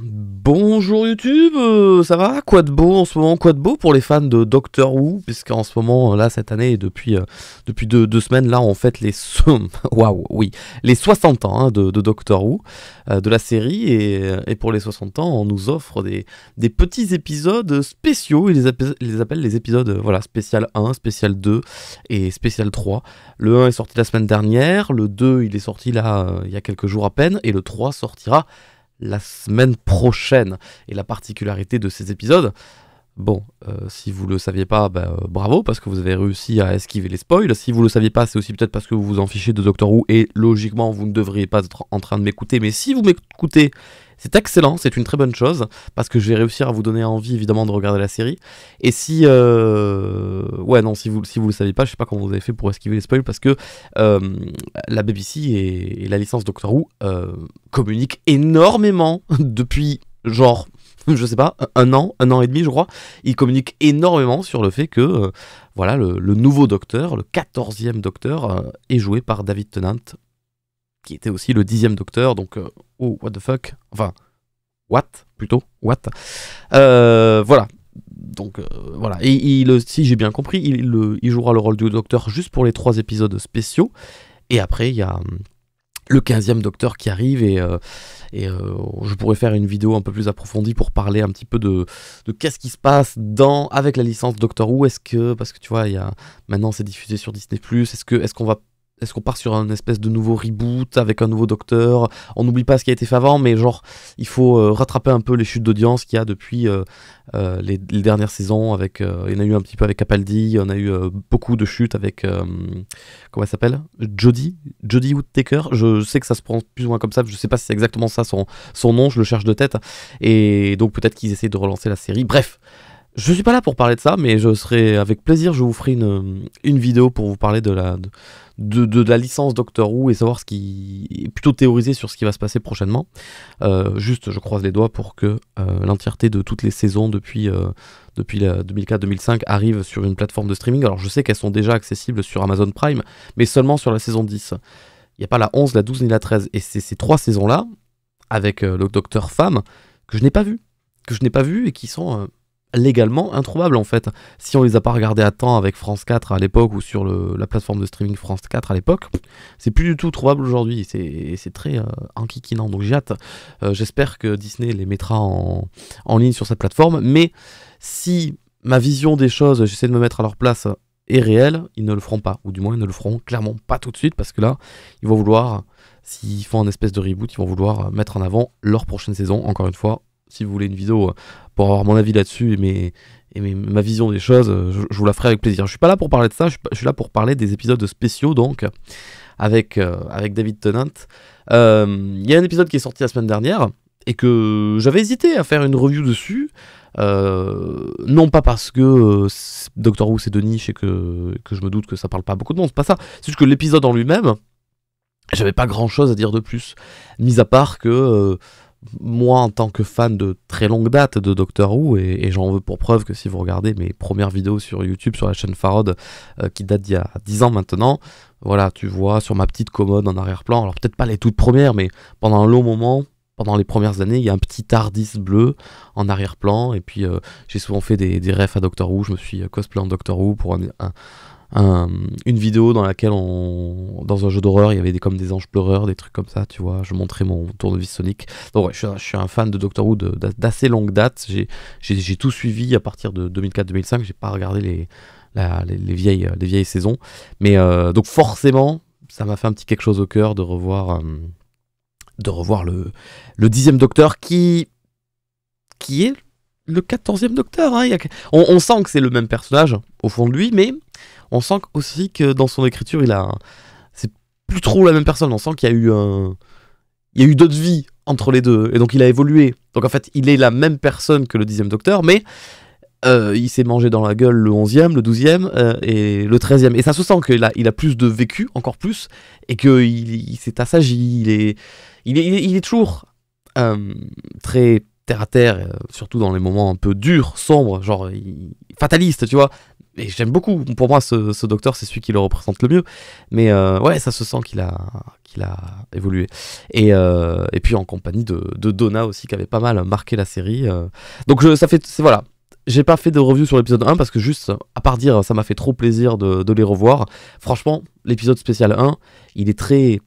Bonjour YouTube, ça va? Quoi de beau en ce moment? Quoi de beau pour les fans de Doctor Who? Puisqu'en ce moment, là, cette année, depuis deux semaines, là, on fête waouh, oui, les 60 ans de Doctor Who, de la série. Et pour les 60 ans, on nous offre des petits épisodes spéciaux. Ils les appellent les épisodes voilà, spécial 1, spécial 2 et spécial 3. Le 1 est sorti la semaine dernière, le 2, il est sorti là, il y a quelques jours à peine, et le 3 sortira la semaine prochaine. Et la particularité de ces épisodes, bon, si vous le saviez pas, bravo, parce que vous avez réussi à esquiver les spoils. Si vous le saviez pas, c'est aussi peut-être parce que vous vous en fichez de Doctor Who, et logiquement, vous ne devriez pas être en train de m'écouter. Mais si vous m'écoutez, c'est excellent, c'est une très bonne chose, parce que je vais réussir à vous donner envie, évidemment, de regarder la série. Et si... Ouais, non, si vous le saviez pas, je sais pas comment vous avez fait pour esquiver les spoils, parce que la BBC et la licence Doctor Who communiquent énormément depuis, genre... je sais pas, un an et demi je crois, ils communiquent énormément sur le fait que voilà, le nouveau docteur, le 14e docteur, est joué par David Tennant, qui était aussi le 10e docteur, donc oh, what the fuck, enfin, what, plutôt, what, voilà. Donc voilà, et si j'ai bien compris, il jouera le rôle du docteur juste pour les 3 épisodes spéciaux, et après il y a le 15e docteur qui arrive, et je pourrais faire une vidéo un peu plus approfondie pour parler un petit peu de qu'est-ce qui se passe avec la licence Doctor Who. Parce que tu vois, maintenant c'est diffusé sur Disney+, est-ce qu'on part sur un espèce de nouveau reboot avec un nouveau docteur? On n'oublie pas ce qui a été fait avant, mais genre, il faut rattraper un peu les chutes d'audience qu'il y a depuis les dernières saisons. Il y en a eu un petit peu avec Capaldi, on a eu beaucoup de chutes avec, comment elle s'appelle? Jodie Whittaker. Je sais que ça se prononce plus ou moins comme ça, je sais pas si c'est exactement ça son nom, je le cherche de tête. Et donc peut-être qu'ils essaient de relancer la série. Bref. Je suis pas là pour parler de ça, mais je serai avec plaisir, je vous ferai une vidéo pour vous parler de la licence Doctor Who et savoir ce qui est plutôt théorisé sur ce qui va se passer prochainement. Juste, je croise les doigts pour que l'entièreté de toutes les saisons depuis la 2004-2005 arrive sur une plateforme de streaming. Alors je sais qu'elles sont déjà accessibles sur Amazon Prime, mais seulement sur la saison 10. Il n'y a pas la 11, la 12 ni la 13. Et c'est ces 3 saisons-là, avec le Docteur Femme, que je n'ai pas vu et qui sont... légalement introuvable en fait. Si on les a pas regardés à temps avec France 4 à l'époque ou sur la plateforme de streaming France 4 à l'époque, c'est plus du tout trouvable aujourd'hui. C'est très enquiquinant. Donc j'ai hâte. J'espère que Disney les mettra en ligne sur cette plateforme. Mais si ma vision des choses, j'essaie de me mettre à leur place, est réelle, ils ne le feront pas. Ou du moins ils ne le feront clairement pas tout de suite, parce que là, ils vont vouloir, s'ils font un espèce de reboot, ils vont vouloir mettre en avant leur prochaine saison. Encore une fois, si vous voulez une vidéo pour avoir mon avis là-dessus et ma vision des choses, je vous la ferai avec plaisir. Je suis pas là pour parler de ça, je suis là pour parler des épisodes spéciaux, donc, avec David Tennant. Il y a un épisode qui est sorti la semaine dernière, et que j'avais hésité à faire une review dessus, non pas parce que Doctor Who c'est de niche et que je me doute que ça parle pas à beaucoup de monde, c'est pas ça, c'est juste que l'épisode en lui-même, j'avais pas grand-chose à dire de plus, mis à part que... moi, en tant que fan de très longue date de Doctor Who, et j'en veux pour preuve que si vous regardez mes premières vidéos sur YouTube, sur la chaîne Farod, qui date d'il y a 10 ans maintenant, voilà, tu vois sur ma petite commode en arrière-plan, alors peut-être pas les toutes premières, mais pendant un long moment, pendant les premières années, il y a un petit TARDIS bleu en arrière-plan, et puis j'ai souvent fait des refs à Doctor Who, je me suis cosplay en Doctor Who pour une vidéo dans laquelle dans un jeu d'horreur il y avait comme des anges pleureurs, des trucs comme ça, tu vois, je montrais mon tournevis Sonic. Donc ouais, je suis un fan de Doctor Who d'assez longue date. J'ai tout suivi à partir de 2004-2005, j'ai pas regardé les vieilles saisons, mais donc forcément ça m'a fait un petit quelque chose au cœur de revoir le 10e docteur qui est le 14e docteur, hein. On sent que c'est le même personnage au fond de lui, mais on sent aussi que dans son écriture, c'est plus trop la même personne. On sent qu'il y a eu d'autres vies entre les deux, et donc il a évolué. Donc en fait, il est la même personne que le 10e docteur, mais il s'est mangé dans la gueule le 11e, le 12e et le 13e. Et ça se sent qu'il a plus de vécu, encore plus, et qu'il s'est assagi. Il est toujours très terre à terre, surtout dans les moments un peu durs, sombres, genre fataliste, tu vois. Et j'aime beaucoup, pour moi ce docteur c'est celui qui le représente le mieux, mais ouais, ça se sent qu'il qu'il a évolué. Et puis en compagnie de Donna aussi, qui avait pas mal marqué la série. Donc voilà. J'ai pas fait de review sur l'épisode 1 parce que juste, à part dire, ça m'a fait trop plaisir de les revoir. Franchement, l'épisode spécial 1, il est très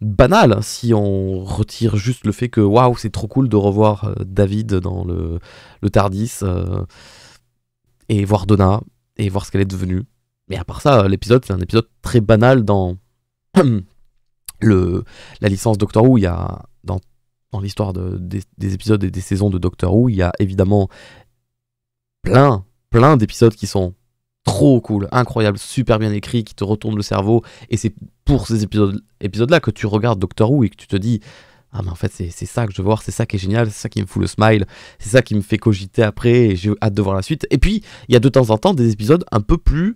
banal si on retire juste le fait que waouh, c'est trop cool de revoir David dans le Tardis et voir Donna et voir ce qu'elle est devenue. Mais à part ça, l'épisode, c'est un épisode très banal dans la licence Doctor Who. Il y a dans l'histoire des épisodes et des saisons de Doctor Who, il y a évidemment plein d'épisodes qui sont trop cool, incroyables, super bien écrits, qui te retournent le cerveau. Et c'est pour ces épisodes-là que tu regardes Doctor Who et que tu te dis ah mais en fait c'est ça que je veux voir, c'est ça qui est génial, c'est ça qui me fout le smile, c'est ça qui me fait cogiter après et j'ai hâte de voir la suite. Et puis il y a de temps en temps des épisodes un peu plus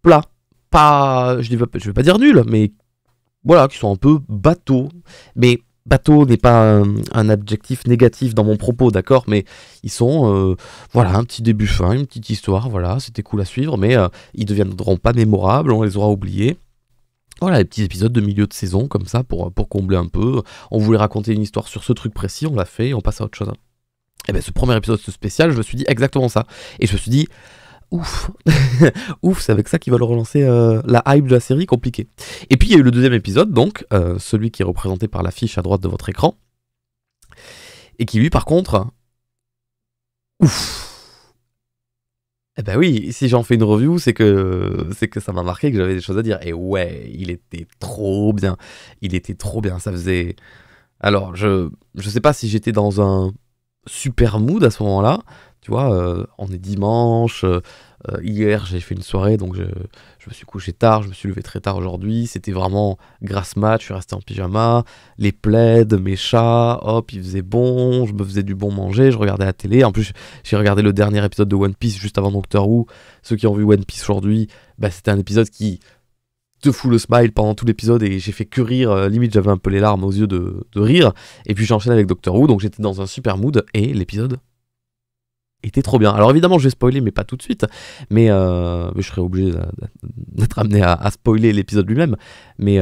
plats, pas, je vais pas dire nuls, mais voilà, qui sont un peu bateaux. Mais bateau n'est pas un adjectif négatif dans mon propos, d'accord, mais ils sont, voilà, un petit début fin, une petite histoire, voilà, c'était cool à suivre, mais ils ne deviendront pas mémorables, on les aura oubliés. Voilà, les petits épisodes de milieu de saison, comme ça, pour combler un peu. On voulait raconter une histoire sur ce truc précis, on l'a fait, on passe à autre chose. Et bien ce premier épisode, ce spécial, je me suis dit exactement ça. Et je me suis dit, ouf, ouf, c'est avec ça qu'ils veulent relancer la hype de la série, compliqué. Et puis il y a eu le deuxième épisode, donc, celui qui est représenté par l'affiche à droite de votre écran. Et qui lui, par contre, ouf. Eh ben oui, si j'en fais une review, c'est que ça m'a marqué, que j'avais des choses à dire. Et ouais, il était trop bien. Il était trop bien, ça faisait... Alors, je sais pas si j'étais dans un super mood à ce moment-là. Tu vois, on est dimanche, hier j'ai fait une soirée, donc je me suis couché tard, je me suis levé très tard aujourd'hui, c'était vraiment grasse mat, je suis resté en pyjama, les plaids, mes chats, hop, il faisait bon, je me faisais du bon manger, je regardais la télé, en plus j'ai regardé le dernier épisode de One Piece juste avant Doctor Who. Ceux qui ont vu One Piece aujourd'hui, bah, c'était un épisode qui te fout le smile pendant tout l'épisode et j'ai fait que rire, limite j'avais un peu les larmes aux yeux de rire, et puis j'enchaîne avec Doctor Who, donc j'étais dans un super mood, et l'épisode était trop bien. Alors évidemment je vais spoiler mais pas tout de suite, mais je serais obligé d'être amené à spoiler l'épisode lui-même, mais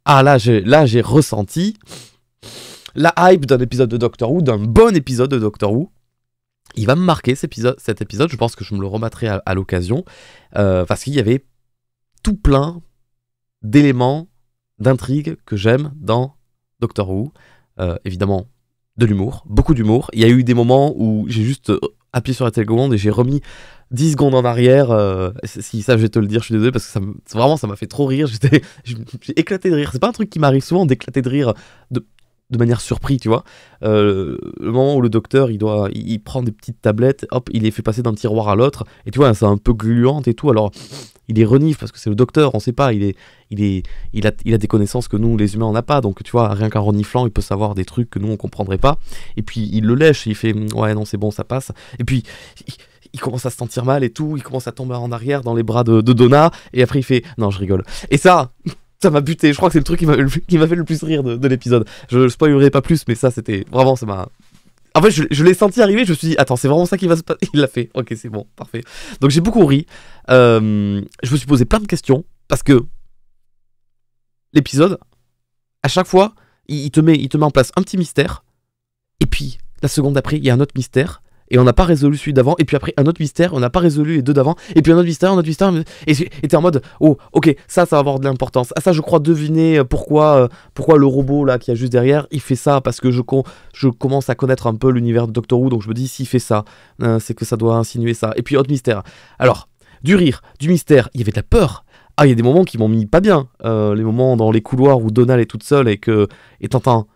là j'ai ressenti la hype d'un épisode de Doctor Who, d'un bon épisode de Doctor Who. Il va me marquer cet épisode, je pense que je me le remettrai à l'occasion, parce qu'il y avait tout plein d'éléments, d'intrigues que j'aime dans Doctor Who. Évidemment de l'humour, beaucoup d'humour. Il y a eu des moments où j'ai juste appuyé sur la télécommande et j'ai remis 10 secondes en arrière. Si ça, je vais te le dire, je suis désolé, parce que vraiment, ça m'a fait trop rire. J'ai éclaté de rire. C'est pas un truc qui m'arrive souvent d'éclater de rire de manière surprise, tu vois. Le moment où le docteur, il prend des petites tablettes, hop, il les fait passer d'un tiroir à l'autre, et tu vois, c'est un peu gluant et tout. Alors, il les renifle parce que c'est le docteur, on sait pas, il a des connaissances que nous, les humains, on n'a pas. Donc, tu vois, rien qu'en reniflant, il peut savoir des trucs que nous, on comprendrait pas. Et puis, il le lèche, et il fait, ouais, non, c'est bon, ça passe. Et puis, il commence à se sentir mal et tout, il commence à tomber en arrière dans les bras de Donna, et après, il fait, non, je rigole. Et ça m'a buté. Je crois que c'est le truc qui m'a fait le plus rire de l'épisode. Je spoilerai pas plus, mais ça, c'était vraiment, ça m'a... En fait, je l'ai senti arriver, je me suis dit, attends, c'est vraiment ça qui va se passer. Il l'a fait. Ok, c'est bon, parfait. Donc j'ai beaucoup ri. Je me suis posé plein de questions, parce que l'épisode, à chaque fois, il te met en place un petit mystère, et puis la seconde d'après, il y a un autre mystère, et on n'a pas résolu celui d'avant, et puis après un autre mystère, on n'a pas résolu les deux d'avant, et puis un autre mystère, et t'es en mode, oh, ok, ça va avoir de l'importance. Ah, ça, je crois deviner pourquoi le robot là qui a juste derrière, il fait ça, parce que je commence à connaître un peu l'univers de Doctor Who, donc je me dis, s'il fait ça, c'est que ça doit insinuer ça. Et puis autre mystère. Alors, du rire, du mystère, il y avait de la peur. Ah, il y a des moments qui m'ont mis pas bien, les moments dans les couloirs où Donald est toute seule et t'entends...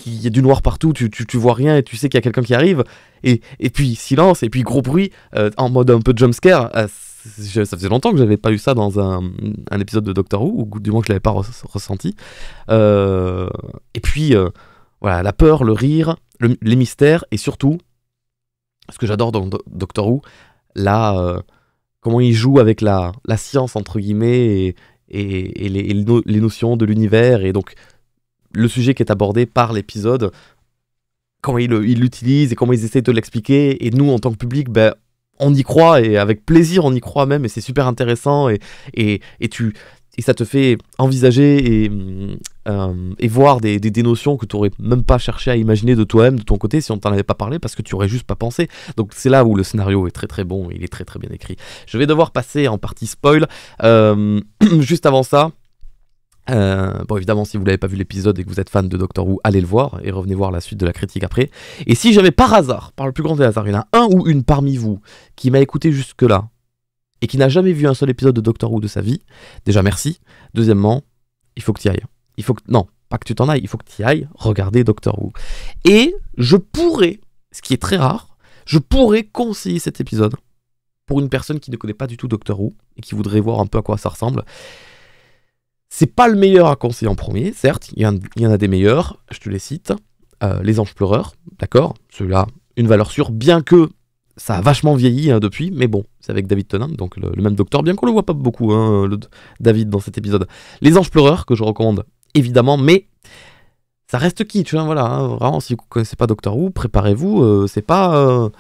Il y a du noir partout, tu vois rien et tu sais qu'il y a quelqu'un qui arrive, et puis silence, et puis gros bruit, en mode un peu jumpscare. Ça faisait longtemps que j'avais pas eu ça dans un épisode de Doctor Who, ou du moins que je l'avais pas ressenti. Et puis voilà, la peur, le rire, les mystères, et surtout ce que j'adore dans Doctor Who, comment il joue avec la science entre guillemets et les notions de l'univers, et donc le sujet qui est abordé par l'épisode, comment il l'utilise et comment ils essaient de l'expliquer, et nous en tant que public, ben, on y croit, et avec plaisir on y croit même, et c'est super intéressant, et et ça te fait envisager et voir des notions que tu n'aurais même pas cherché à imaginer de toi-même, de ton côté, si on t'en avait pas parlé, parce que tu aurais juste pas pensé. Donc c'est là où le scénario est très très bon, il est très très bien écrit. Je vais devoir passer en partie spoil. Juste avant ça, bon évidemment si vous n'avez pas vu l'épisode et que vous êtes fan de Doctor Who, allez le voir et revenez voir la suite de la critique après. Et si jamais par hasard, par le plus grand des hasards, il y en a un ou une parmi vous qui m'a écouté jusque là et qui n'a jamais vu un seul épisode de Doctor Who de sa vie, déjà merci. Deuxièmement, il faut que tu y ailles. Non, pas que tu t'en ailles, il faut que tu y ailles regarder Doctor Who. Et je pourrais, ce qui est très rare, je pourrais conseiller cet épisode pour une personne qui ne connaît pas du tout Doctor Who et qui voudrait voir un peu à quoi ça ressemble. C'est pas le meilleur à conseiller en premier, certes, il y en a des meilleurs, je te les cite. Les Anges Pleureurs, d'accord, celui-là, une valeur sûre, bien que ça a vachement vieilli depuis, mais bon, c'est avec David Tennant, donc le même docteur, bien qu'on le voit pas beaucoup, David, dans cet épisode. Les Anges Pleureurs, que je recommande évidemment, mais ça reste kitsch, voilà, vraiment, si vous connaissez pas Doctor Who, préparez-vous, c'est pas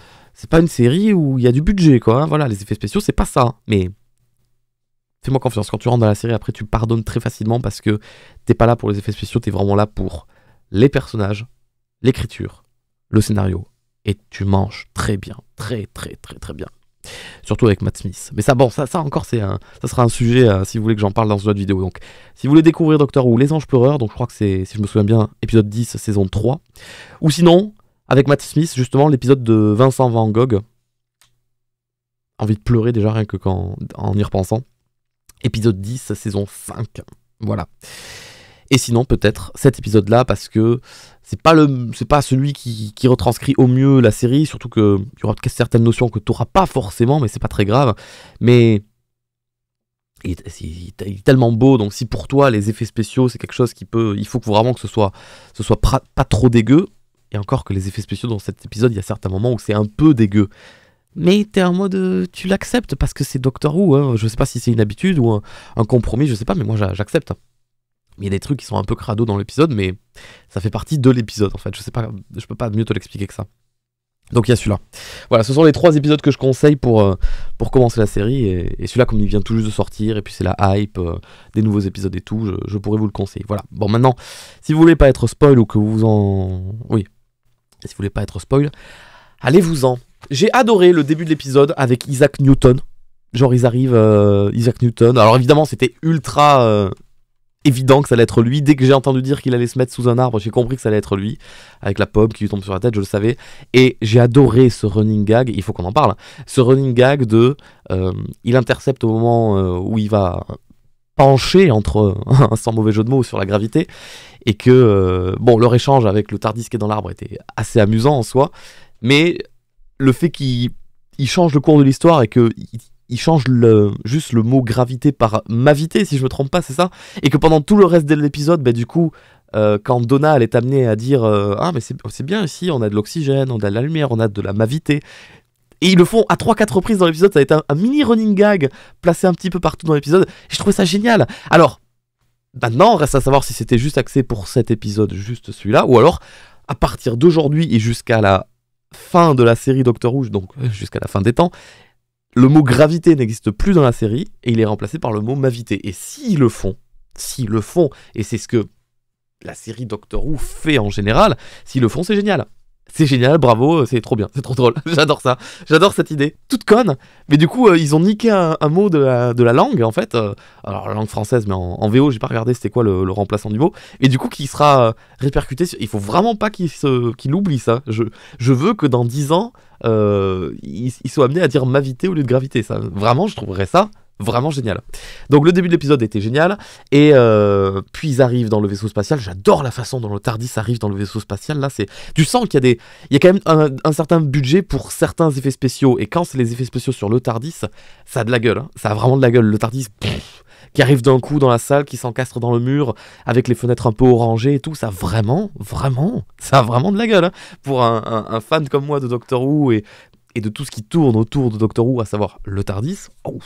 une série où il y a du budget, quoi, voilà, les effets spéciaux, c'est pas ça, mais fais-moi confiance, quand tu rentres dans la série, après, tu pardonnes très facilement, parce que t'es pas là pour les effets spéciaux, t'es vraiment là pour les personnages, l'écriture, le scénario, et tu manges très bien, très très très très bien. Surtout avec Matt Smith. Mais ça, bon, ça encore, ça sera un sujet, si vous voulez que j'en parle dans une autre vidéo. Donc, si vous voulez découvrir Doctor Who, Les Anges Pleureurs, donc je crois que c'est, si je me souviens bien, épisode 10, saison 3. Ou sinon, avec Matt Smith, justement, l'épisode de Vincent Van Gogh. Envie de pleurer déjà, rien que en y repensant. Épisode 10, saison 5. Voilà. Et sinon, peut-être cet épisode-là, parce que c'est pas celui qui retranscrit au mieux la série, surtout qu'il y aura certaines notions que tu n'auras pas forcément, mais c'est pas très grave. Mais il est tellement beau, donc si pour toi les effets spéciaux c'est quelque chose il faut vraiment que ce soit pas trop dégueu. Et encore que les effets spéciaux dans cet épisode, il y a certains moments où c'est un peu dégueu. Mais t'es en mode, tu l'acceptes parce que c'est Doctor Who. Je sais pas si c'est une habitude ou un compromis, je sais pas, mais moi j'accepte. Il y a des trucs qui sont un peu crado dans l'épisode, mais ça fait partie de l'épisode en fait. Je peux pas mieux te l'expliquer que ça. Donc il y a celui-là. Voilà, ce sont les 3 épisodes que je conseille pour commencer la série. Et celui-là, comme il vient tout juste de sortir, et puis c'est la hype des nouveaux épisodes et tout, je pourrais vous le conseiller. Voilà. Bon, maintenant, si vous voulez pas être spoil ou que vous en... Oui. Si vous voulez pas être spoil, allez-vous-en. J'ai adoré le début de l'épisode avec Isaac Newton. Genre, ils arrivent, Isaac Newton. Alors évidemment, c'était ultra... évident que ça allait être lui. Dès que j'ai entendu dire qu'il allait se mettre sous un arbre, j'ai compris que ça allait être lui, avec la pomme qui lui tombe sur la tête, je le savais. Et j'ai adoré ce running gag, il faut qu'on en parle, ce running gag de il intercepte au moment où il va pencher sans mauvais jeu de mots, sur la gravité, et que bon, leur échange avec le Tardis qui est dans l'arbre était assez amusant en soi, mais le fait qu'il change le cours de l'histoire et que il change juste le mot gravité par mavité, si je me trompe pas, c'est ça. Et que pendant tout le reste de l'épisode, du coup, quand Donna elle est amenée à dire ah mais c'est bien ici, on a de l'oxygène, on a de la lumière, on a de la mavité. Et ils le font à 3-4 reprises dans l'épisode, ça a été un mini running gag placé un petit peu partout dans l'épisode. Et je trouvais ça génial. Alors, maintenant, reste à savoir si c'était juste axé pour cet épisode, juste celui-là, ou alors, à partir d'aujourd'hui et jusqu'à la fin de la série Doctor Who, donc jusqu'à la fin des temps, le mot gravité n'existe plus dans la série et il est remplacé par le mot mavité. Et s'ils le font, et c'est ce que la série Doctor Who fait en général, s'ils le font, c'est génial. C'est génial, bravo, c'est trop bien, c'est trop drôle, j'adore ça, j'adore cette idée, toute conne, mais du coup ils ont niqué un mot de la langue en fait, alors la langue française, mais en VO j'ai pas regardé c'était quoi le remplaçant du mot, et du coup qui sera répercuté, il faut vraiment pas qu'il oublie ça, je veux que dans 10 ans, il soit amené à dire mavité au lieu de gravité, ça, vraiment je trouverais ça vraiment génial. Donc le début de l'épisode était génial, et puis ils arrivent dans le vaisseau spatial. J'adore la façon dont le Tardis arrive dans le vaisseau spatial. Là, tu sens qu'il y a quand même un certain budget pour certains effets spéciaux, et quand c'est les effets spéciaux sur le Tardis, ça a de la gueule, hein. Ça a vraiment de la gueule. Le Tardis qui arrive d'un coup dans la salle, qui s'encastre dans le mur, avec les fenêtres un peu orangées et tout, ça a vraiment de la gueule, hein. Pour un fan comme moi de Doctor Who et de tout ce qui tourne autour de Doctor Who, à savoir le Tardis. Oh.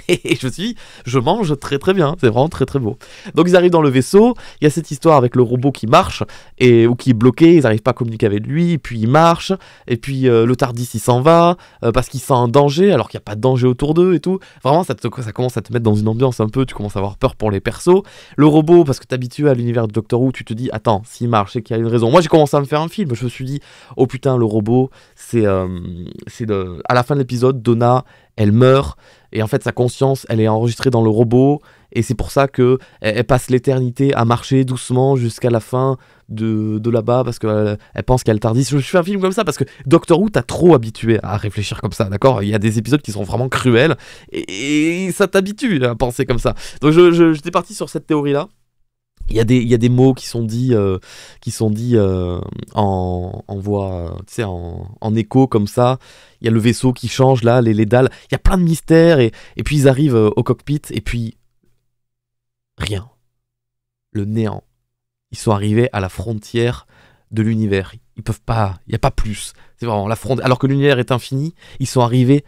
Et je me suis dit, je mange très très bien, c'est vraiment très très beau. Donc ils arrivent dans le vaisseau, il y a cette histoire avec le robot qui marche, ou qui est bloqué, ils n'arrivent pas à communiquer avec lui, et puis il marche, et puis le Tardis il s'en va, parce qu'il sent un danger, alors qu'il n'y a pas de danger autour d'eux et tout. Vraiment ça commence à te mettre dans une ambiance un peu, tu commences à avoir peur pour les persos. Le robot, parce que t'es habitué à l'univers de Doctor Who, tu te dis, attends, s'il marche, c'est qu'il y a une raison. Moi j'ai commencé à me faire un film, je me suis dit, oh putain, le robot, à la fin de l'épisode, Donna, elle meurt, et en fait sa conscience, elle est enregistrée dans le robot, et c'est pour ça que elle passe l'éternité à marcher doucement jusqu'à la fin de là-bas, parce qu'elle pense qu'elle Tardis. Je me suis fait un film comme ça, parce que Doctor Who t'a trop habitué à réfléchir comme ça, d'accord? Il y a des épisodes qui sont vraiment cruels, et ça t'habitue à penser comme ça. Donc j'étais parti sur cette théorie-là. Il y a des mots qui sont dits en voix, tu sais, en écho comme ça. Il y a le vaisseau qui change là, les dalles. Il y a plein de mystères et puis ils arrivent au cockpit et puis rien. Le néant. Ils sont arrivés à la frontière de l'univers. Ils peuvent pas, il n'y a pas plus. C'est vraiment la frontière. Alors que l'univers est infini, ils sont arrivés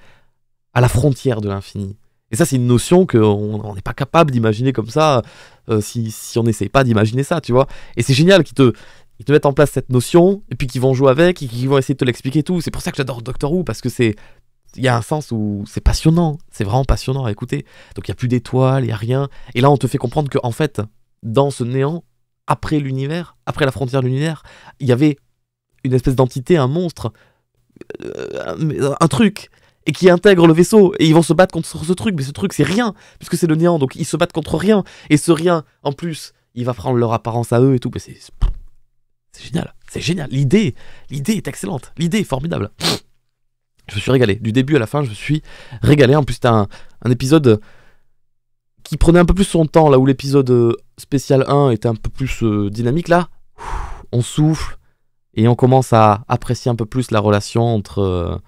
à la frontière de l'infini. Et ça, c'est une notion qu'on n'est pas capable d'imaginer comme ça si on n'essaye pas d'imaginer ça, tu vois. Et c'est génial qu'ils te mettent en place cette notion, et puis qu'ils vont jouer avec, et qu'ils vont essayer de te l'expliquer et tout. C'est pour ça que j'adore Doctor Who, parce que il y a un sens où c'est passionnant. C'est vraiment passionnant à écouter. Donc il n'y a plus d'étoiles, il n'y a rien. Et là, on te fait comprendre qu'en fait, dans ce néant, après l'univers, après la frontière de l'univers, il y avait une espèce d'entité, un monstre, un truc, et qui intègre le vaisseau, et ils vont se battre contre ce truc, mais ce truc c'est rien, puisque c'est le néant, donc ils se battent contre rien, et ce rien, en plus, il va prendre leur apparence à eux et tout, mais c'est génial, l'idée est excellente, l'idée est formidable. Je me suis régalé, du début à la fin, je me suis régalé. En plus c'était un épisode qui prenait un peu plus son temps, là où l'épisode spécial 1 était un peu plus dynamique, là, on souffle, et on commence à apprécier un peu plus la relation entre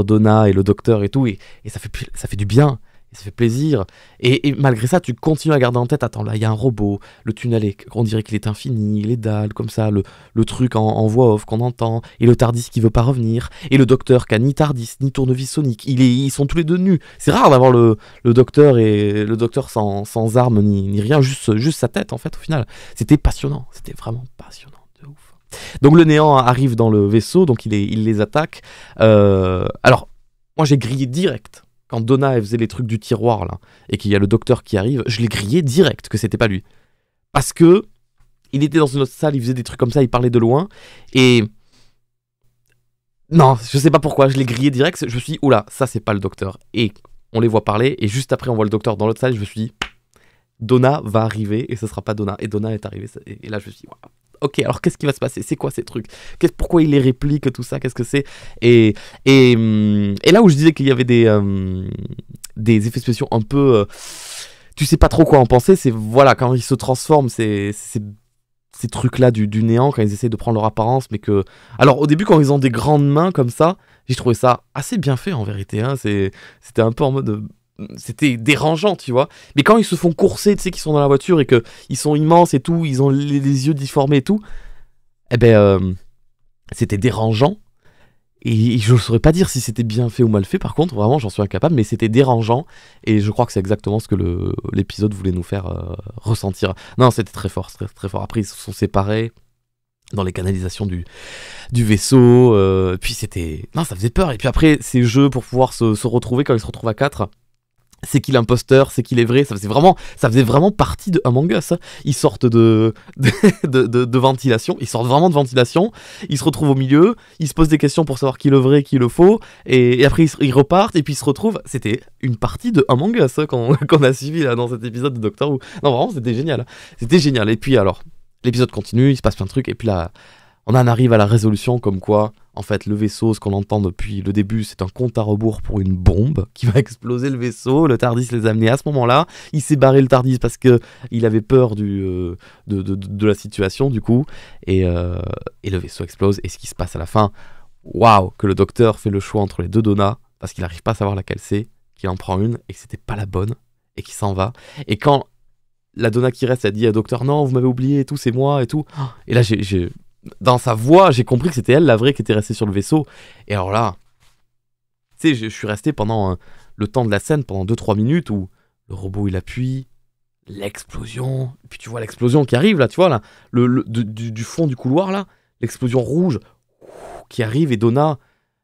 Donna et le docteur et tout, et ça fait du bien, et ça fait plaisir, et malgré ça, tu continues à garder en tête, attends, là, il y a un robot, le tunnel, on dirait qu'il est infini, les dalles, comme ça, le truc en voix off qu'on entend, et le Tardis qui veut pas revenir, et le docteur qui a ni Tardis, ni tournevis sonique, ils sont tous les deux nus. C'est rare d'avoir le docteur et le docteur sans armes, ni rien, juste sa tête, en fait, au final. C'était passionnant, c'était vraiment passionnant. Donc le néant arrive dans le vaisseau, donc il les attaque. Alors, moi j'ai grillé direct. Quand Donna elle faisait les trucs du tiroir là, et qu'il y a le docteur qui arrive, je l'ai grillé direct que c'était pas lui. Parce que il était dans une autre salle, il faisait des trucs comme ça, il parlait de loin. Et non, je sais pas pourquoi, je l'ai grillé direct. Je me suis dit, oula, ça c'est pas le docteur. Et on les voit parler, et juste après on voit le docteur dans l'autre salle, et je me suis dit, Donna va arriver, et ce sera pas Donna. Et Donna est arrivée, et là je me suis dit, waouh. Ok, alors qu'est-ce qui va se passer? C'est quoi ces trucs? Pourquoi il les réplique, tout ça? Qu'est-ce que c'est? Et là où je disais qu'il y avait des effets spéciaux un peu... tu sais pas trop quoi en penser, c'est voilà, quand ils se transforment, ces trucs-là du néant, quand ils essaient de prendre leur apparence, mais que... Alors au début, quand ils ont des grandes mains comme ça, j'ai trouvé ça assez bien fait en vérité, hein. C'était un peu en mode... C'était dérangeant, tu vois. Mais quand ils se font courser, tu sais, qu'ils sont dans la voiture et qu'ils sont immenses et tout, ils ont les yeux difformés et tout, eh ben, c'était dérangeant. Et je ne saurais pas dire si c'était bien fait ou mal fait, par contre, vraiment, j'en suis incapable, mais c'était dérangeant. Et je crois que c'est exactement ce que l'épisode voulait nous faire ressentir. Non, c'était très fort, très, très fort. Après, ils se sont séparés dans les canalisations du vaisseau. Puis c'était... Non, ça faisait peur. Et puis après, ces jeux pour pouvoir se retrouver, quand ils se retrouvent à 4... C'est qu'il est imposteur, c'est qu'il est vrai, ça faisait vraiment partie de Among Us. Hein. Ils sortent de ventilation, ils sortent vraiment de ventilation, ils se retrouvent au milieu, ils se posent des questions pour savoir qui est le vrai, qui est le faux, et après ils repartent, et puis ils se retrouvent. C'était une partie de Among Us hein, qu'on a suivi là, dans cet épisode de Doctor Who. Non, vraiment, c'était génial. C'était génial. Et puis alors, l'épisode continue, il se passe plein de trucs, et puis là, on en arrive à la résolution comme quoi, en fait, le vaisseau, ce qu'on entend depuis le début, c'est un compte à rebours pour une bombe qui va exploser le vaisseau. Le Tardis les a amenés à ce moment-là. Il s'est barré le Tardis parce qu'il avait peur de la situation, du coup. Et le vaisseau explose. Et ce qui se passe à la fin, waouh, que le docteur fait le choix entre les deux Donna, parce qu'il n'arrive pas à savoir laquelle c'est, qu'il en prend une et que c'était pas la bonne, et qu'il s'en va. Et quand la Donna qui reste, elle dit à docteur, non, vous m'avez oublié et tout, c'est moi et tout. Et là, dans sa voix, j'ai compris que c'était elle, la vraie, qui était restée sur le vaisseau. Et alors là, tu sais, je suis resté pendant le temps de la scène pendant 2-3 minutes où le robot il appuie, l'explosion, et puis tu vois l'explosion qui arrive là, tu vois là, du fond du couloir là, l'explosion rouge qui arrive et Donna,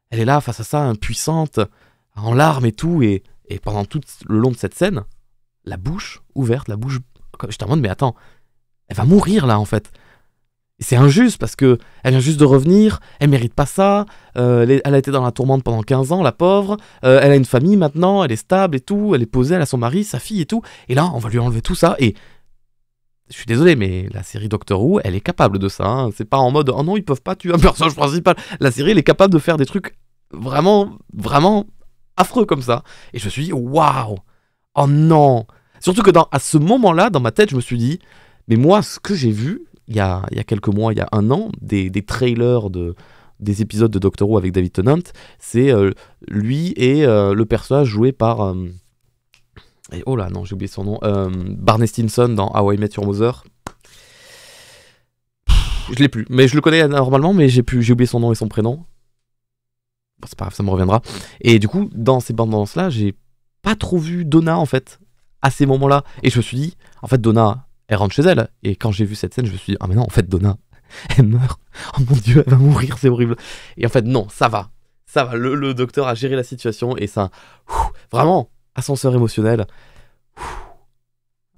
elle est là face à ça, impuissante, en larmes et tout, et pendant tout le long de cette scène, la bouche ouverte, je te demande mais attends, elle va mourir là en fait. Et c'est injuste parce que elle vient juste de revenir, elle mérite pas ça, elle a été dans la tourmente pendant 15 ans, la pauvre, elle a une famille maintenant, elle est stable et tout, elle est posée, elle a son mari, sa fille et tout, et là on va lui enlever tout ça, et je suis désolé mais la série Doctor Who, elle est capable de ça, hein. C'est pas en mode, oh non ils peuvent pas tuer un personnage principal, la série elle est capable de faire des trucs vraiment, vraiment affreux comme ça, et je me suis dit, waouh, oh non, surtout que à ce moment-là, dans ma tête, je me suis dit, mais moi ce que j'ai vu, il y a quelques mois, il y a 1 an, des trailers des épisodes de Doctor Who avec David Tennant, c'est lui et le personnage joué par... oh là, non, j'ai oublié son nom. Barney Stinson dans How I Met Your Mother. Je l'ai plus, mais je le connais normalement, mais j'ai oublié son nom et son prénom. Bon, c'est pas grave, ça me reviendra. Et du coup, dans ces bandes-annonces-là, j'ai pas trop vu Donna, en fait, à ces moments-là. Et je me suis dit, en fait, Donna... elle rentre chez elle, et quand j'ai vu cette scène, je me suis dit, ah mais non, en fait, Donna, elle meurt, oh mon dieu, elle va mourir, c'est horrible. Et en fait, non, ça va, le docteur a géré la situation, et ça, vraiment, ascenseur émotionnel,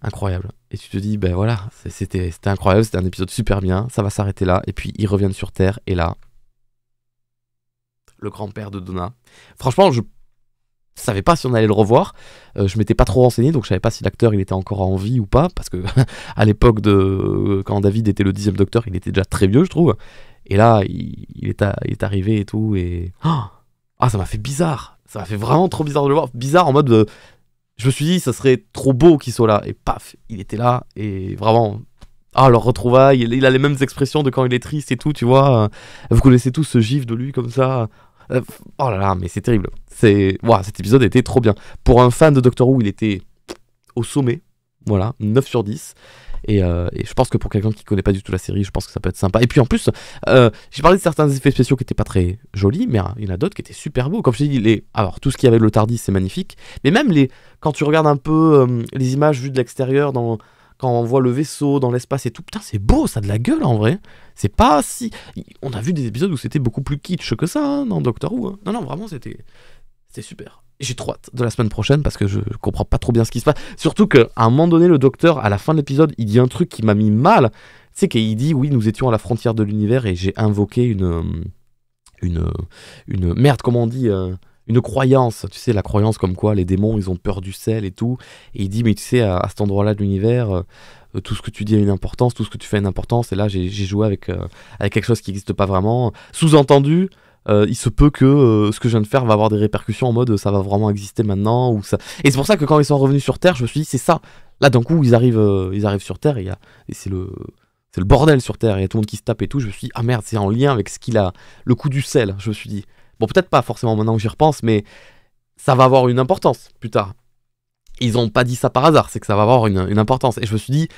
incroyable. Et tu te dis, ben voilà, c'était incroyable, c'était un épisode super bien, ça va s'arrêter là, et puis ils reviennent sur Terre, et là, le grand-père de Donna. Franchement, je savais pas si on allait le revoir, je m'étais pas trop renseigné, donc je savais pas si l'acteur il était encore en vie ou pas, parce que à l'époque de quand David était le 10e docteur, il était déjà très vieux je trouve, et là il est arrivé et tout, et ça m'a fait bizarre, ça m'a fait vraiment trop bizarre de le voir, bizarre en mode, je me suis dit ça serait trop beau qu'il soit là, et paf, il était là, et vraiment, leur retrouvaille, il a les mêmes expressions de quand il est triste et tout, tu vois, vous connaissez tous ce gif de lui comme ça. Oh là là, mais c'est terrible. Cet épisode était trop bien. Pour un fan de Doctor Who, il était au sommet. Voilà, 9 sur 10. Et je pense que pour quelqu'un qui connaît pas du tout la série, je pense que ça peut être sympa. Et puis en plus, j'ai parlé de certains effets spéciaux qui étaient pas très jolis, mais il y en a d'autres qui étaient super beaux. Comme je t'ai dit, alors tout ce qu'il y avait le TARDIS, c'est magnifique. Mais même quand tu regardes un peu les images vues de l'extérieur, quand on voit le vaisseau dans l'espace et tout, putain, c'est beau, ça a de la gueule en vrai. C'est pas si... On a vu des épisodes où c'était beaucoup plus kitsch que ça, hein, dans Doctor Who. Hein. Non, vraiment, c'était super. Et j'ai trop hâte de la semaine prochaine parce que je comprends pas trop bien ce qui se passe. Surtout qu'à un moment donné, le docteur, à la fin de l'épisode, il dit un truc qui m'a mis mal. Tu sais qu'il dit, oui, nous étions à la frontière de l'univers et j'ai invoqué une merde, comment on dit une croyance, tu sais, la croyance comme quoi les démons, ils ont peur du sel et tout. Et il dit, mais tu sais, à cet endroit-là de l'univers, tout ce que tu dis a une importance, tout ce que tu fais a une importance. Et là, j'ai joué avec quelque chose qui n'existe pas vraiment. Sous-entendu, il se peut que ce que je viens de faire va avoir des répercussions en mode ça va vraiment exister maintenant. Ou ça... Et c'est pour ça que quand ils sont revenus sur Terre, je me suis dit, c'est ça. Là, d'un coup, ils arrivent sur Terre et c'est le bordel sur Terre. Il y a tout le monde qui se tape et tout. Je me suis dit, ah merde, c'est en lien avec ce qu'il a, le coup du sel, je me suis dit. Bon, peut-être pas forcément maintenant que j'y repense, mais ça va avoir une importance plus tard. Ils ont pas dit ça par hasard, c'est que ça va avoir une importance. Et je me suis dit,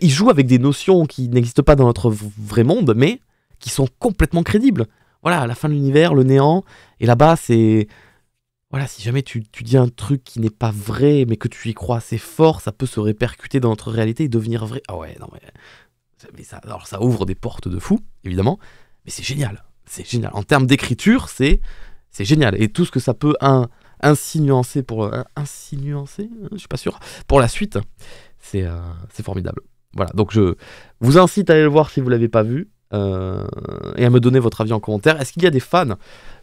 ils jouent avec des notions qui n'existent pas dans notre vrai monde, mais qui sont complètement crédibles. Voilà, à la fin de l'univers, le néant, et là-bas, c'est... Voilà, si jamais tu dis un truc qui n'est pas vrai, mais que tu y crois assez fort, ça peut se répercuter dans notre réalité et devenir vrai. Ah ouais, non mais ça, alors ça ouvre des portes de fou, évidemment, mais c'est génial. C'est génial. En termes d'écriture, c'est génial. Et tout ce que ça peut insinuancer je suis pas sûr, pour la suite, c'est formidable. Voilà, donc je vous incite à aller le voir si vous l'avez pas vu, et à me donner votre avis en commentaire. Est-ce qu'il y a des fans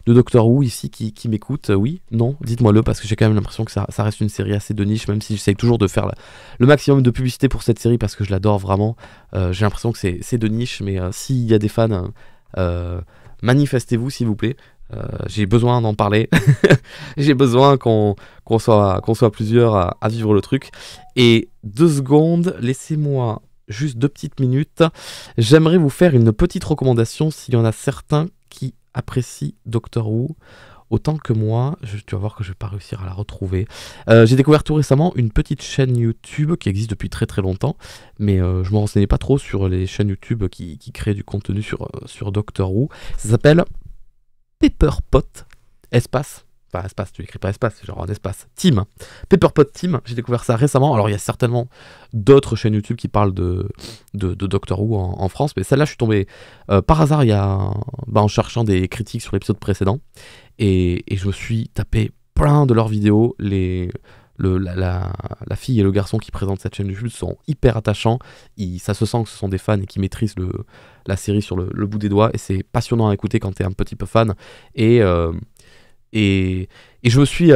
de Doctor Who ici qui m'écoutent? Oui, non, dites-moi-le, parce que j'ai quand même l'impression que ça reste une série assez de niche, même si j'essaye toujours de faire le maximum de publicité pour cette série, parce que je l'adore vraiment. J'ai l'impression que c'est de niche, mais s'il y a des fans... manifestez-vous s'il vous plaît, j'ai besoin d'en parler. J'ai besoin qu'on soit plusieurs à vivre le truc. Et 2 secondes, laissez-moi juste 2 petites minutes. J'aimerais vous faire une petite recommandation s'il y en a certains qui apprécient Doctor Who autant que moi. Tu vas voir que je vais pas réussir à la retrouver. J'ai découvert tout récemment une petite chaîne YouTube qui existe depuis très très longtemps, mais je me renseignais pas trop sur les chaînes YouTube qui créent du contenu sur Doctor Who. Ça s'appelle Pepperpot, espace, pas un espace, tu écris pas espace, c'est genre un espace. Team, Pepperpot Team, j'ai découvert ça récemment. Alors il y a certainement d'autres chaînes YouTube qui parlent de Doctor Who en France, mais celle-là je suis tombé par hasard en cherchant des critiques sur l'épisode précédent, et je me suis tapé plein de leurs vidéos. La fille et le garçon qui présentent cette chaîne YouTube sont hyper attachants, ça se sent que ce sont des fans et qui maîtrisent la série sur le bout des doigts, et c'est passionnant à écouter quand t'es un petit peu fan. Et je me suis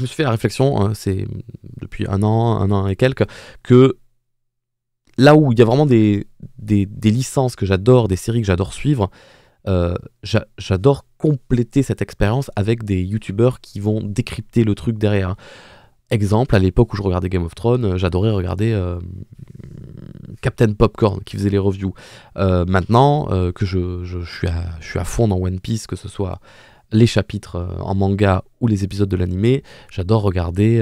fait la réflexion, c'est depuis un an et quelques, que là où il y a vraiment des licences que j'adore, des séries que j'adore suivre, j'adore compléter cette expérience avec des youtubeurs qui vont décrypter le truc derrière. Exemple, à l'époque où je regardais Game of Thrones, j'adorais regarder Captain Popcorn qui faisait les reviews. Maintenant que je suis à fond dans One Piece, que ce soit les chapitres en manga ou les épisodes de l'animé, j'adore regarder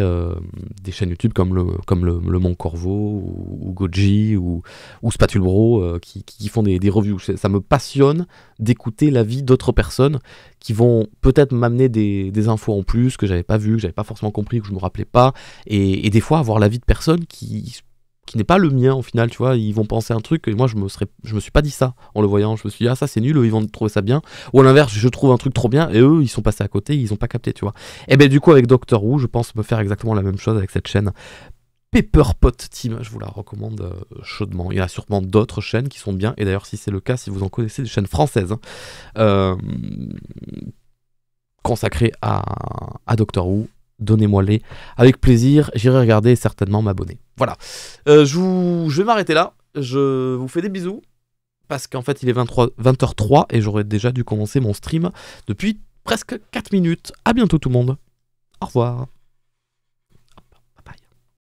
des chaînes YouTube comme le Mont Corvo ou Goji ou Spatule Bro qui font des reviews. Ça me passionne d'écouter l'avis d'autres personnes qui vont peut-être m'amener des infos en plus que j'avais pas vu, que j'avais pas forcément compris, que je me rappelais pas, et des fois avoir l'avis de personnes qui n'est pas le mien au final, tu vois. Ils vont penser un truc et moi je me suis pas dit ça en le voyant. Je me suis dit ça c'est nul, eux ils vont trouver ça bien, ou à l'inverse je trouve un truc trop bien et eux ils sont passés à côté, ils ont pas capté, tu vois. Et ben du coup avec Doctor Who je pense me faire exactement la même chose avec cette chaîne Pepperpot Team, je vous la recommande chaudement. Il y a sûrement d'autres chaînes qui sont bien, et d'ailleurs si c'est le cas, si vous en connaissez des chaînes françaises consacrées à Doctor Who, donnez-moi-les avec plaisir, j'irai regarder et certainement m'abonner. Voilà, je vais m'arrêter là, je vous fais des bisous, parce qu'en fait il est 20h03 et j'aurais déjà dû commencer mon stream depuis presque 4 minutes. À bientôt tout le monde, au revoir.